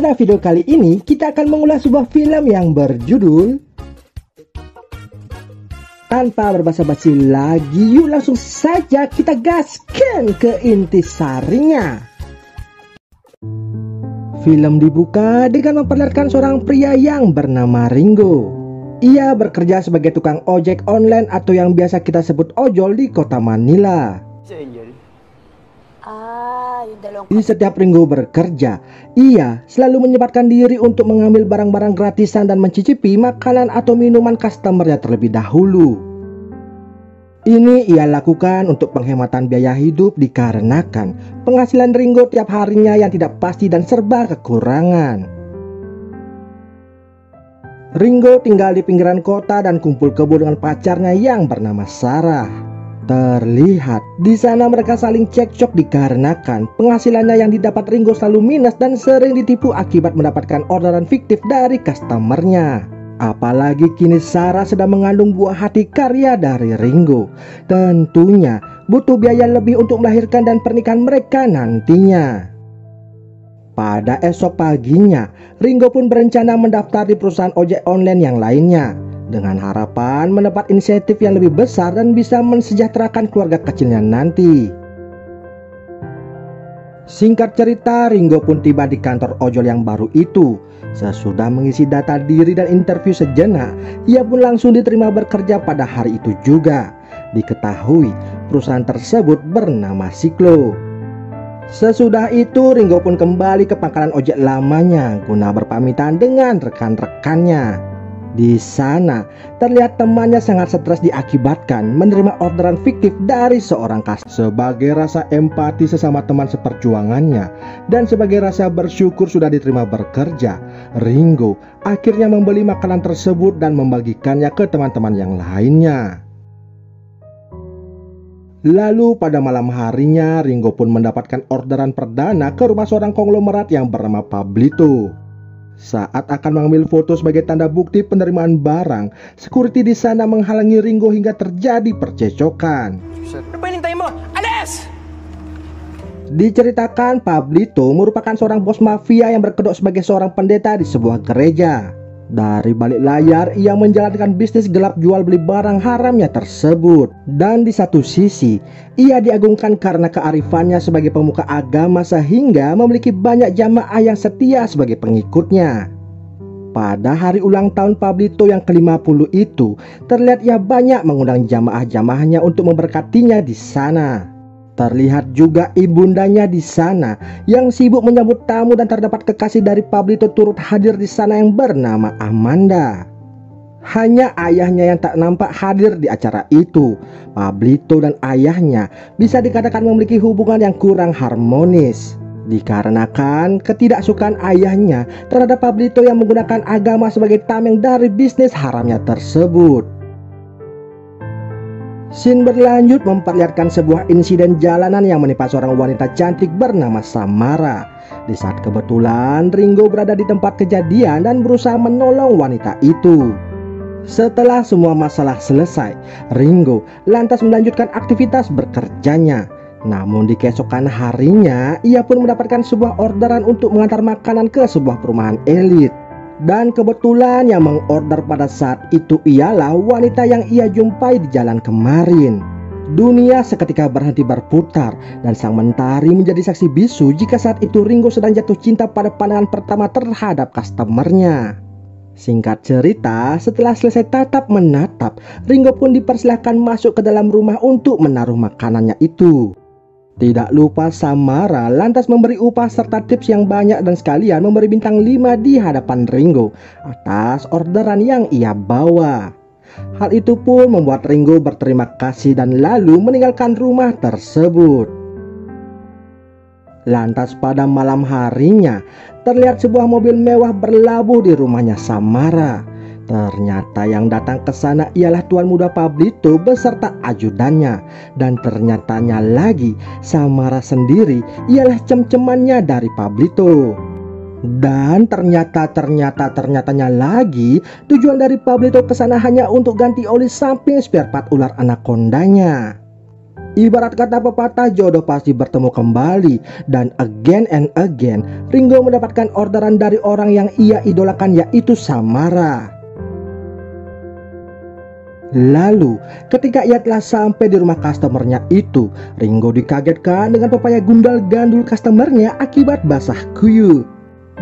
Pada video kali ini kita akan mengulas sebuah film yang berjudul Tanpa berbasa-basi lagi, yuk langsung saja kita gaskan ke intisarinya. Film dibuka dengan memperlihatkan seorang pria yang bernama Ringo. Ia bekerja sebagai tukang ojek online atau yang biasa kita sebut ojol di kota Manila. Di setiap Ringo bekerja, ia selalu menyempatkan diri untuk mengambil barang-barang gratisan dan mencicipi makanan atau minuman customernya terlebih dahulu. Ini ia lakukan untuk penghematan biaya hidup dikarenakan penghasilan Ringo tiap harinya yang tidak pasti dan serba kekurangan. Ringo tinggal di pinggiran kota dan kumpul kebo dengan pacarnya yang bernama Sarah. Terlihat di sana mereka saling cekcok dikarenakan penghasilannya yang didapat Ringo selalu minus dan sering ditipu akibat mendapatkan orderan fiktif dari customernya. Apalagi kini Sarah sedang mengandung buah hati karya dari Ringo. Tentunya butuh biaya lebih untuk melahirkan dan pernikahan mereka nantinya. Pada esok paginya, Ringo pun berencana mendaftar di perusahaan ojek online yang lainnya dengan harapan mendapat insentif yang lebih besar dan bisa mensejahterakan keluarga kecilnya nanti. Singkat cerita, Ringo pun tiba di kantor ojol yang baru itu. Sesudah mengisi data diri dan interview sejenak, ia pun langsung diterima bekerja pada hari itu juga. Diketahui perusahaan tersebut bernama Siklo. Sesudah itu Ringo pun kembali ke pangkalan ojek lamanya guna berpamitan dengan rekan-rekannya. Di sana terlihat temannya sangat stres diakibatkan menerima orderan fiktif dari seorang customer. Sebagai rasa empati sesama teman seperjuangannya dan sebagai rasa bersyukur sudah diterima bekerja, Ringo akhirnya membeli makanan tersebut dan membagikannya ke teman-teman yang lainnya. Lalu pada malam harinya Ringo pun mendapatkan orderan perdana ke rumah seorang konglomerat yang bernama Pablito. Saat akan mengambil foto sebagai tanda bukti penerimaan barang, security di sana menghalangi Ringo hingga terjadi percecokan. Diceritakan Pablito merupakan seorang bos mafia yang berkedok sebagai seorang pendeta di sebuah gereja. Dari balik layar ia menjalankan bisnis gelap jual beli barang haramnya tersebut. Dan di satu sisi ia diagungkan karena kearifannya sebagai pemuka agama sehingga memiliki banyak jamaah yang setia sebagai pengikutnya. Pada hari ulang tahun Pablito yang ke-50 itu, terlihat ia banyak mengundang jamaah-jamaahnya untuk memberkatinya di sana. Terlihat juga ibundanya di sana yang sibuk menyambut tamu dan terdapat kekasih dari Pablito turut hadir di sana yang bernama Amanda. Hanya ayahnya yang tak nampak hadir di acara itu. Pablito dan ayahnya bisa dikatakan memiliki hubungan yang kurang harmonis dikarenakan ketidaksukaan ayahnya terhadap Pablito yang menggunakan agama sebagai tameng dari bisnis haramnya tersebut. Scene berlanjut memperlihatkan sebuah insiden jalanan yang menimpa seorang wanita cantik bernama Samara. Di saat kebetulan Ringo berada di tempat kejadian dan berusaha menolong wanita itu. Setelah semua masalah selesai, Ringo lantas melanjutkan aktivitas bekerjanya. Namun di keesokan harinya, ia pun mendapatkan sebuah orderan untuk mengantar makanan ke sebuah perumahan elit. Dan kebetulan yang mengorder pada saat itu ialah wanita yang ia jumpai di jalan kemarin. Dunia seketika berhenti berputar dan sang mentari menjadi saksi bisu jika saat itu Ringo sedang jatuh cinta pada pandangan pertama terhadap customernya. Singkat cerita, setelah selesai tatap menatap, Ringo pun dipersilahkan masuk ke dalam rumah untuk menaruh makanannya itu. Tidak lupa Samara lantas memberi upah serta tips yang banyak dan sekalian memberi bintang 5 di hadapan Ringo atas orderan yang ia bawa. Hal itu pun membuat Ringo berterima kasih dan lalu meninggalkan rumah tersebut. Lantas pada malam harinya terlihat sebuah mobil mewah berlabuh di rumahnya Samara. Ternyata yang datang ke sana ialah tuan muda Pablito beserta ajudannya. Dan ternyatanya lagi Samara sendiri ialah cem-cemannya dari Pablito. Dan ternyatanya lagi tujuan dari Pablito ke sana hanya untuk ganti oli samping spare part ular anakondanya. Ibarat kata pepatah, jodoh pasti bertemu kembali. Dan again and again, Ringo mendapatkan orderan dari orang yang ia idolakan, yaitu Samara. Lalu, ketika ia telah sampai di rumah customernya itu, Ringo dikagetkan dengan pepaya gundal gandul customernya akibat basah kuyup.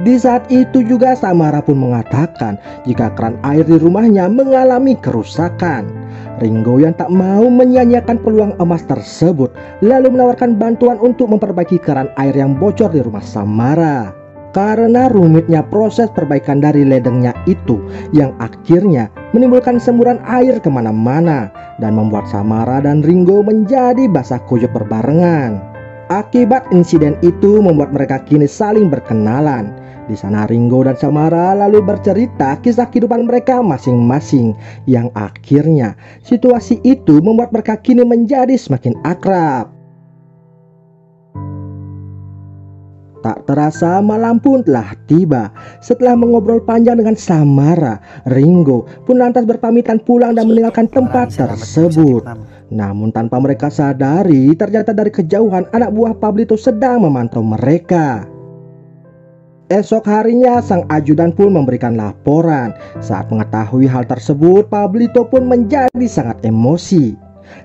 Di saat itu juga Samara pun mengatakan jika keran air di rumahnya mengalami kerusakan. Ringo yang tak mau menyia-nyiakan peluang emas tersebut lalu menawarkan bantuan untuk memperbaiki keran air yang bocor di rumah Samara. Karena rumitnya proses perbaikan dari ledengnya itu yang akhirnya menimbulkan semburan air kemana-mana dan membuat Samara dan Ringo menjadi basah kuyup berbarengan. Akibat insiden itu membuat mereka kini saling berkenalan. Di sana Ringo dan Samara lalu bercerita kisah kehidupan mereka masing-masing, yang akhirnya situasi itu membuat mereka kini menjadi semakin akrab. Tak terasa malam pun telah tiba. Setelah mengobrol panjang dengan Samara, Ringo pun lantas berpamitan pulang dan meninggalkan tempat tersebut. Namun tanpa mereka sadari, ternyata dari kejauhan anak buah Pablito sedang memantau mereka. Esok harinya sang ajudan pun memberikan laporan. Saat mengetahui hal tersebut, Pablito pun menjadi sangat emosi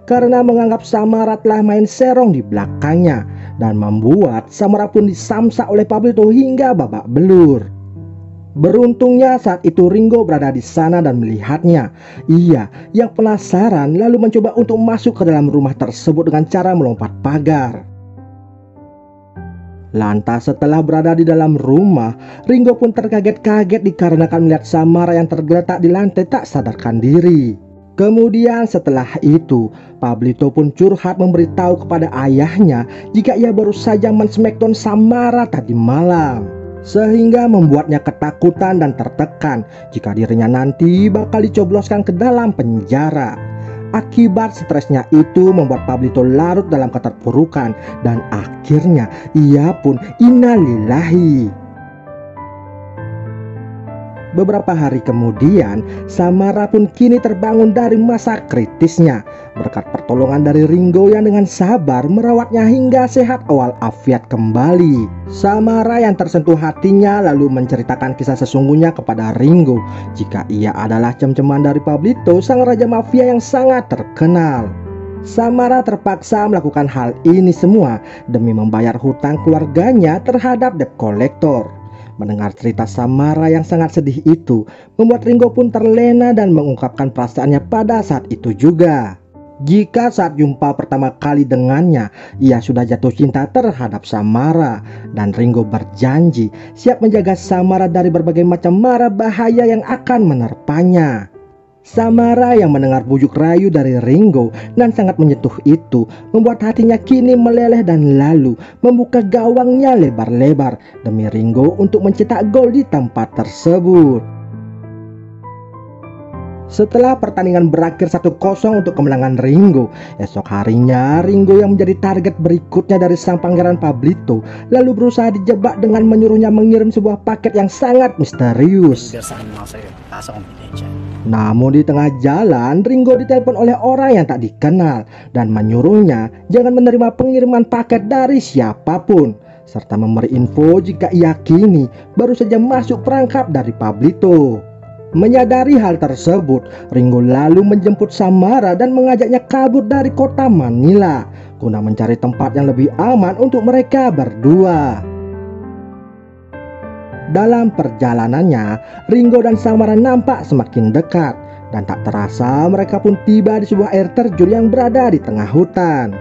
karena menganggap Samara telah main serong di belakangnya dan membuat Samara pun disamsak oleh Pablito hingga babak belur. Beruntungnya saat itu Ringo berada di sana dan melihatnya. Ia yang penasaran lalu mencoba untuk masuk ke dalam rumah tersebut dengan cara melompat pagar. Lantas setelah berada di dalam rumah, Ringo pun terkaget-kaget dikarenakan melihat Samara yang tergeletak di lantai tak sadarkan diri. Kemudian setelah itu, Pablito pun curhat memberitahu kepada ayahnya jika ia baru saja men-smackdown Samara tadi malam. Sehingga membuatnya ketakutan dan tertekan jika dirinya nanti bakal dicobloskan ke dalam penjara. Akibat stresnya itu membuat Pablito larut dalam keterpurukan dan akhirnya ia pun innalillahi. Beberapa hari kemudian, Samara pun kini terbangun dari masa kritisnya berkat pertolongan dari Ringo yang dengan sabar merawatnya hingga sehat walafiat kembali. Samara yang tersentuh hatinya lalu menceritakan kisah sesungguhnya kepada Ringo jika ia adalah cem-ceman dari Pablito, sang raja mafia yang sangat terkenal. Samara terpaksa melakukan hal ini semua demi membayar hutang keluarganya terhadap debt collector. Mendengar cerita Samara yang sangat sedih itu membuat Ringo pun terlena dan mengungkapkan perasaannya pada saat itu juga. Jika saat jumpa pertama kali dengannya, ia sudah jatuh cinta terhadap Samara dan Ringo berjanji siap menjaga Samara dari berbagai macam mara bahaya yang akan menerpanya. Samara yang mendengar bujuk rayu dari Ringo dan sangat menyentuh itu membuat hatinya kini meleleh dan lalu membuka gawangnya lebar-lebar demi Ringo untuk mencetak gol di tempat tersebut. Setelah pertandingan berakhir 1-0 untuk kemenangan Ringo, esok harinya Ringo yang menjadi target berikutnya dari sang pangeran Pablito lalu berusaha dijebak dengan menyuruhnya mengirim sebuah paket yang sangat misterius. Namun di tengah jalan, Ringo ditelepon oleh orang yang tak dikenal dan menyuruhnya jangan menerima pengiriman paket dari siapapun, serta memberi info jika ia kini baru saja masuk perangkap dari Pablito. Menyadari hal tersebut, Ringo lalu menjemput Samara dan mengajaknya kabur dari kota Manila guna mencari tempat yang lebih aman untuk mereka berdua. Dalam perjalanannya, Ringo dan Samara nampak semakin dekat dan tak terasa mereka pun tiba di sebuah air terjun yang berada di tengah hutan.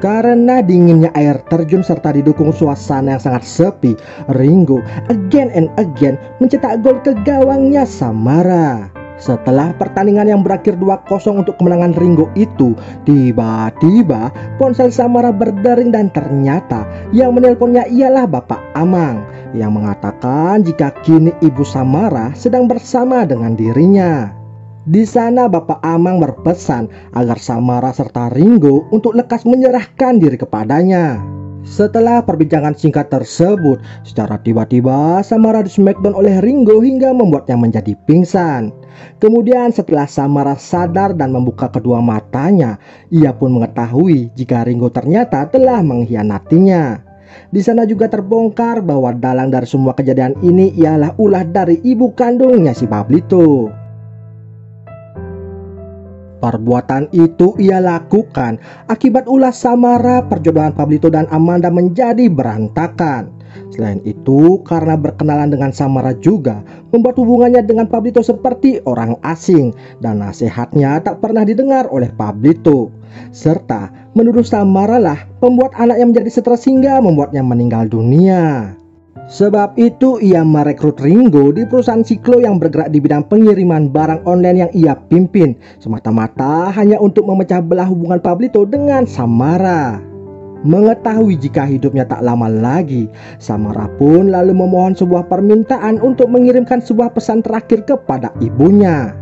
Karena dinginnya air terjun serta didukung suasana yang sangat sepi, Ringo again and again mencetak gol ke gawangnya Samara. Setelah pertandingan yang berakhir 2-0 untuk kemenangan Ringo itu, tiba-tiba ponsel Samara berdering dan ternyata yang menelponnya ialah Bapak Amang yang mengatakan jika kini Ibu Samara sedang bersama dengan dirinya. Di sana Bapak Amang berpesan agar Samara serta Ringo untuk lekas menyerahkan diri kepadanya. Setelah perbincangan singkat tersebut, secara tiba-tiba Samara di smackdown oleh Ringo hingga membuatnya menjadi pingsan. Kemudian setelah Samara sadar dan membuka kedua matanya, ia pun mengetahui jika Ringo ternyata telah mengkhianatinya. Di sana juga terbongkar bahwa dalang dari semua kejadian ini ialah ulah dari ibu kandungnya si Pablito. Perbuatan itu ia lakukan akibat ulah Samara, perjodohan Pablito dan Amanda menjadi berantakan. Selain itu, karena berkenalan dengan Samara juga membuat hubungannya dengan Pablito seperti orang asing dan nasihatnya tak pernah didengar oleh Pablito. Serta menuduh Samara lah pembuat anaknya menjadi stres hingga membuatnya meninggal dunia. Sebab itu ia merekrut Ringo di perusahaan Siklo yang bergerak di bidang pengiriman barang online yang ia pimpin, semata-mata hanya untuk memecah belah hubungan Pablito dengan Samara. Mengetahui jika hidupnya tak lama lagi, Samara pun lalu memohon sebuah permintaan untuk mengirimkan sebuah pesan terakhir kepada ibunya.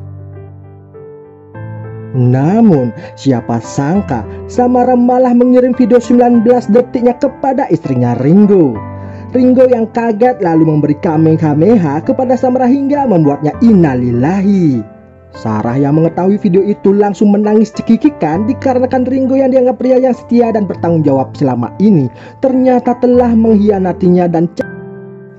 Namun siapa sangka Samara malah mengirim video 19 detiknya kepada istrinya Ringo. Ringo yang kaget lalu memberi kamehameha kepada Samara hingga membuatnya innalillahi. Sarah yang mengetahui video itu langsung menangis cekikikan dikarenakan Ringo yang dianggap pria yang setia dan bertanggung jawab selama ini ternyata telah mengkhianatinya dan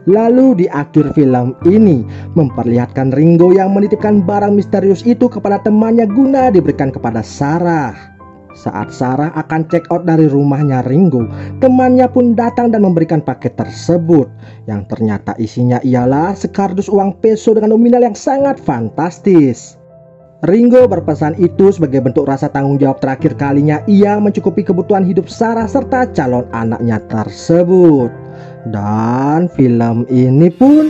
lalu di akhir film ini memperlihatkan Ringo yang menitipkan barang misterius itu kepada temannya guna diberikan kepada Sarah. Saat Sarah akan check out dari rumahnya Ringo, temannya pun datang dan memberikan paket tersebut yang ternyata isinya ialah sekardus uang peso dengan nominal yang sangat fantastis. Ringo berpesan itu sebagai bentuk rasa tanggung jawab terakhir kalinya ia mencukupi kebutuhan hidup Sarah serta calon anaknya tersebut. Dan film ini pun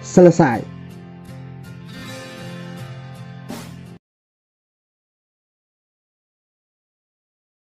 selesai.